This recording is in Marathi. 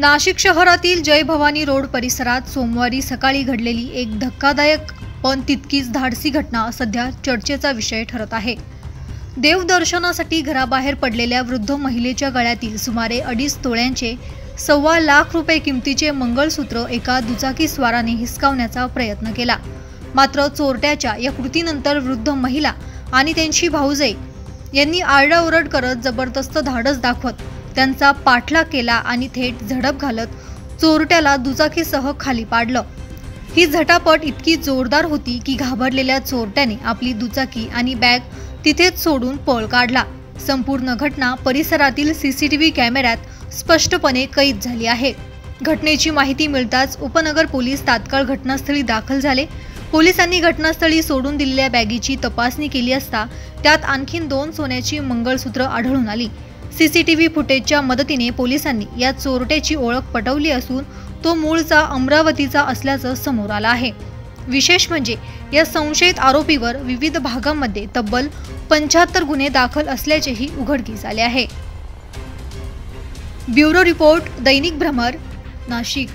नाशिक शहरातील जय भवानी रोड परिसरात सोमवारी सकाळी घडलेली एक धक्कादायक पण तितकीच धाडसी घटना सध्या चर्चेचा विषय ठरत आहे। देवदर्शनासाठी घराबाहेर पडलेल्या वृद्ध महिलेच्या गळ्यातील सुमारे 2.5 तोळ्यांचे 1.25 लाख रुपये किमतीचे मंगळसूत्र एका दुचाकी स्वाराने हिसकावण्याचा प्रयत्न केला। मात्र चोरट्याच्या या कृतीनंतर वृद्ध महिला आणि त्यांची भाऊजाई यांनी आरडाओरड करत जबरदस्त धाडस दाखवत त्यांचा पाठलाग केला आणि थेट झडप घालत चोरट्याला दुचाकीसह खाली पाडलं। ही झटापट इतकी जोरदार होती की घाबरलेल्या चोरट्याने आपली दुचाकी आणि बॅग तिथेच सोडून पळ काढला। संपूर्ण घटना परिसरातील सीसीटीव्ही कॅमेऱ्यात स्पष्टपणे कैद झाली आहे। घटनेची माहिती मिळताच उपनगर पोलीस तात्काळ घटनास्थळी दाखल झाले। पोलिसांनी घटनास्थळी सोडून दिलेल्या बॅगेची तपासणी केली असता त्यात आणखीन 2 सोन्याची मंगळसूत्र आढळून आली। सीसीटीव्ही फुटेजच्या मदतीने पोलिसांनी या चोरट्याची ओळख पटवली असून तो मूळचा अमरावतीचा असल्याचं समोर आलं आहे। विशेष म्हणजे या संशयित आरोपीवर विविध भागांमध्ये तब्बल 75 गुन्हे दाखल असल्याचेही उघडकीस आले आहे। ब्युरो रिपोर्ट, दैनिक भ्रमर, नाशिक।